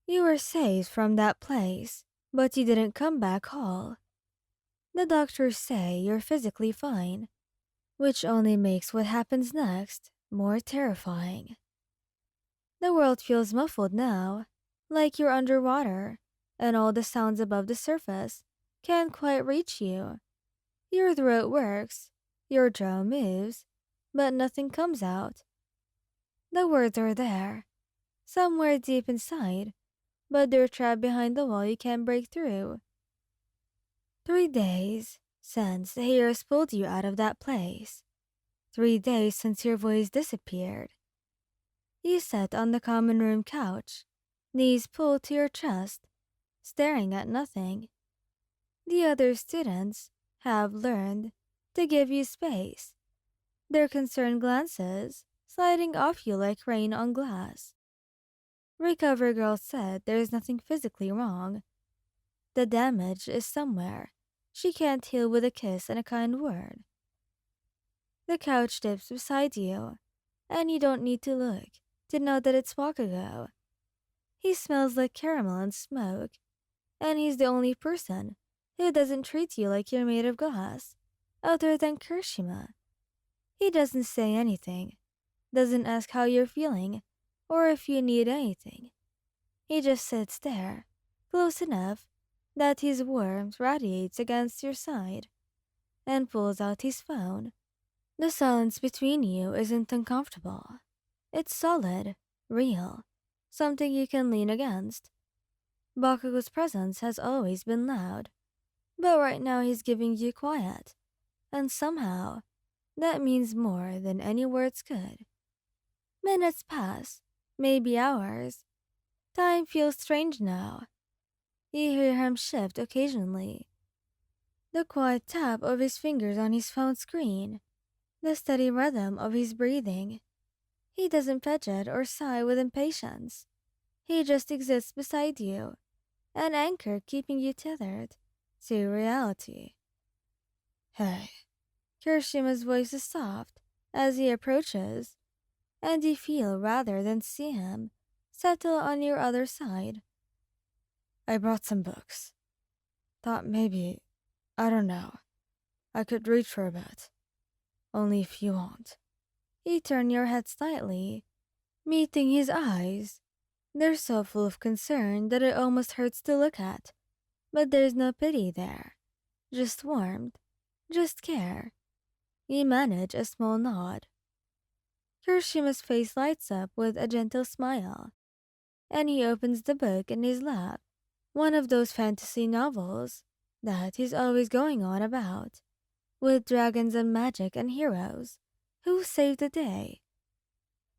You were saved from that place, but you didn't come back whole. The doctors say you're physically fine, which only makes what happens next more terrifying. The world feels muffled now, like you're underwater, and all the sounds above the surface can't quite reach you. Your throat works, your jaw moves, but nothing comes out. The words are there, somewhere deep inside, but they're trapped behind the wall you can't break through. 3 days since the heroes pulled you out of that place. 3 days since your voice disappeared. You sat on the common room couch, knees pulled to your chest, staring at nothing. The other students have learned to give you space, their concerned glances sliding off you like rain on glass. Recover Girl said there's nothing physically wrong. The damage is somewhere she can't heal with a kiss and a kind word. The couch dips beside you, and you don't need to look to know that it's Bakugo. He smells like caramel and smoke, and he's the only person who doesn't treat you like you're made of glass, other than Kirishima. He doesn't say anything, doesn't ask how you're feeling, or if you need anything. He just sits there, close enough that his warmth radiates against your side, and pulls out his phone. The silence between you isn't uncomfortable. It's solid, real, something you can lean against. Bakugo's presence has always been loud, but right now he's giving you quiet, and somehow that means more than any words could. Minutes pass, maybe hours. Time feels strange now. You hear him shift occasionally. The quiet tap of his fingers on his phone screen, the steady rhythm of his breathing. He doesn't fidget or sigh with impatience. He just exists beside you, an anchor keeping you tethered to reality. Hey, Kirishima's voice is soft as he approaches, and you feel rather than see him settle on your other side. I brought some books. Thought maybe, I don't know, I could read for a bit. Only if you want. You turn your head slightly, meeting his eyes. They're so full of concern that it almost hurts to look at. But there's no pity there. Just warmth. Just care. You manage a small nod. Kirishima's face lights up with a gentle smile, and he opens the book in his lap, one of those fantasy novels that he's always going on about, with dragons and magic and heroes who save the day.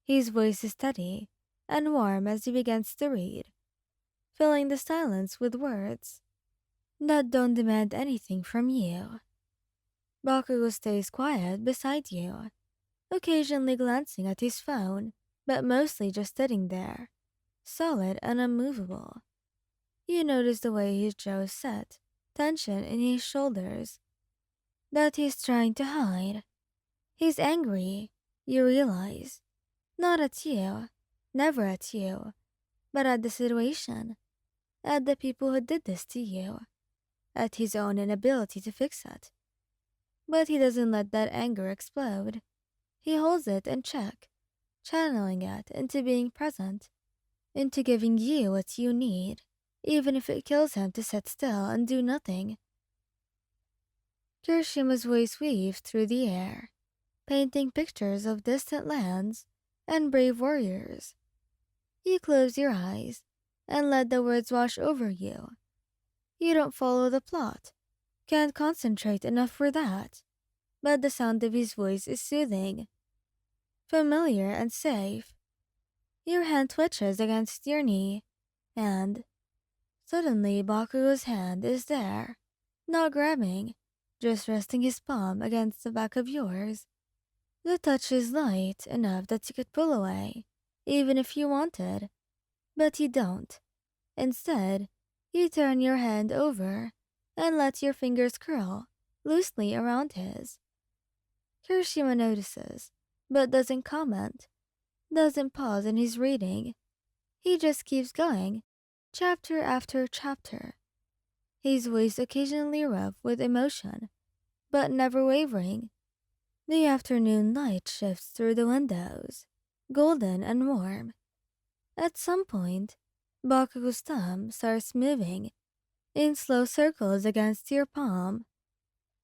His voice is steady and warm as he begins to read, filling the silence with words that don't demand anything from you. Bakugo stays quiet beside you, occasionally glancing at his phone, but mostly just sitting there, solid and unmovable. You notice the way his jaw is set, tension in his shoulders, that he's trying to hide. He's angry, you realize. Not at you, never at you, but at the situation, at the people who did this to you, at his own inability to fix it. But he doesn't let that anger explode. He holds it in check, channeling it into being present, into giving you what you need, even if it kills him to sit still and do nothing. Kirishima's voice weaves through the air, painting pictures of distant lands and brave warriors. You close your eyes and let the words wash over you. You don't follow the plot, can't concentrate enough for that, but the sound of his voice is soothing, familiar and safe. Your hand twitches against your knee, and suddenly Bakugo's hand is there, not grabbing, just resting his palm against the back of yours. The touch is light enough that you could pull away, even if you wanted, but you don't. Instead, you turn your hand over and let your fingers curl loosely around his. Kirishima notices, but doesn't comment, doesn't pause in his reading. He just keeps going, chapter after chapter, his voice occasionally rough with emotion, but never wavering. The afternoon light shifts through the windows, golden and warm. At some point, Bakugo's thumb starts moving in slow circles against your palm,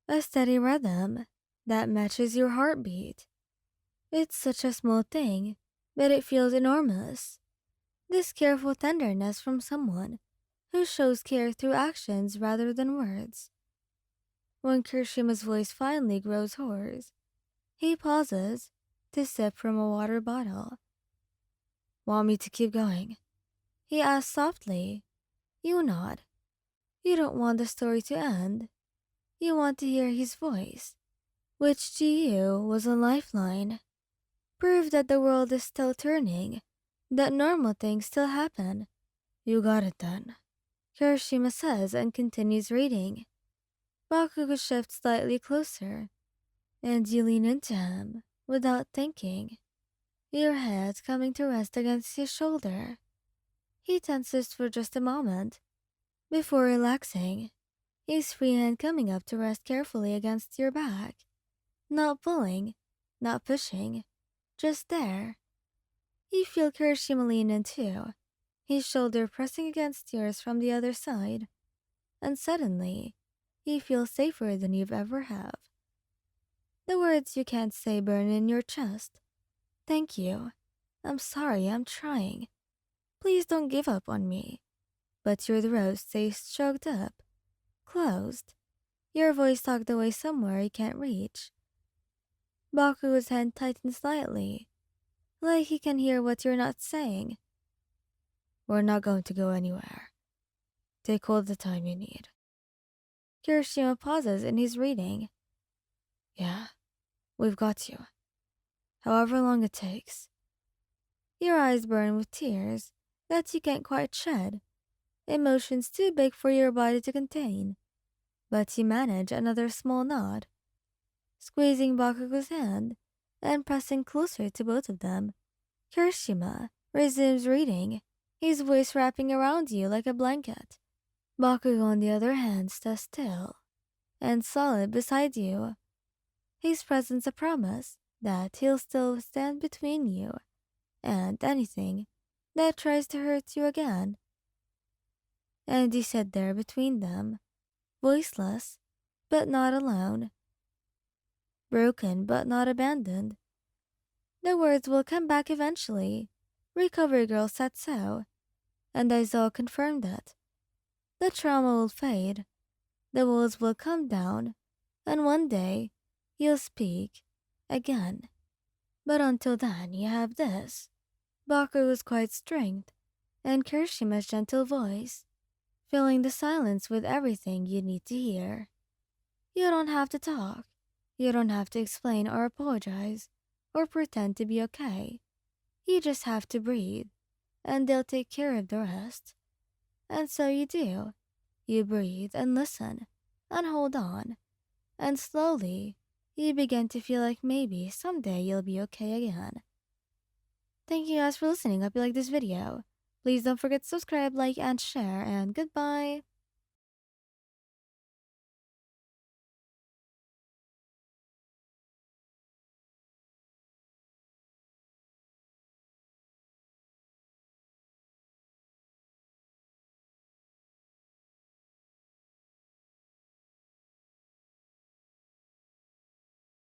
a steady rhythm that matches your heartbeat. It's such a small thing, but it feels enormous. This careful tenderness from someone who shows care through actions rather than words. When Kirishima's voice finally grows hoarse, he pauses to sip from a water bottle. Want me to keep going? He asks softly. You nod. You don't want the story to end. You want to hear his voice, which to you was a lifeline. Proof that the world is still turning, that normal things still happen. You got it then, Kirishima says and continues reading. Bakugo shifts slightly closer, and you lean into him without thinking, your head coming to rest against his shoulder. He tenses for just a moment, before relaxing, his free hand coming up to rest carefully against your back. Not pulling, not pushing, just there. You feel Kirishima lean in too, his shoulder pressing against yours from the other side, and suddenly, you feel safer than you've ever have. The words you can't say burn in your chest. Thank you. I'm sorry, I'm trying. Please don't give up on me. But your throat stays choked up, closed, your voice tucked away somewhere you can't reach. Baku's hand tightens slightly, like he can hear what you're not saying. We're not going to go anywhere. Take all the time you need. Kirishima pauses in his reading. Yeah, we've got you. However long it takes. Your eyes burn with tears that you can't quite shed. Emotions too big for your body to contain. But you manage another small nod, squeezing Bakugo's hand and pressing closer to both of them. Kirishima resumes reading, his voice wrapping around you like a blanket. Bakugo, on the other hand, stands still and solid beside you, his presence a promise that he'll still stand between you and anything that tries to hurt you again. And you sit there between them, voiceless, but not alone, broken but not abandoned. The words will come back eventually, Recovery Girl said so, and Aizawa confirmed it. The trauma will fade, the walls will come down, and one day you'll speak again. But until then, you have this. Bakugo's quiet strength and Kirishima's gentle voice, filling the silence with everything you need to hear. You don't have to talk. You don't have to explain or apologize or pretend to be okay. You just have to breathe, and they'll take care of the rest. And so you do. You breathe and listen and hold on. And slowly, you begin to feel like maybe someday you'll be okay again. Thank you guys for listening. Hope you like this video. Please don't forget to subscribe, like, and share, and goodbye.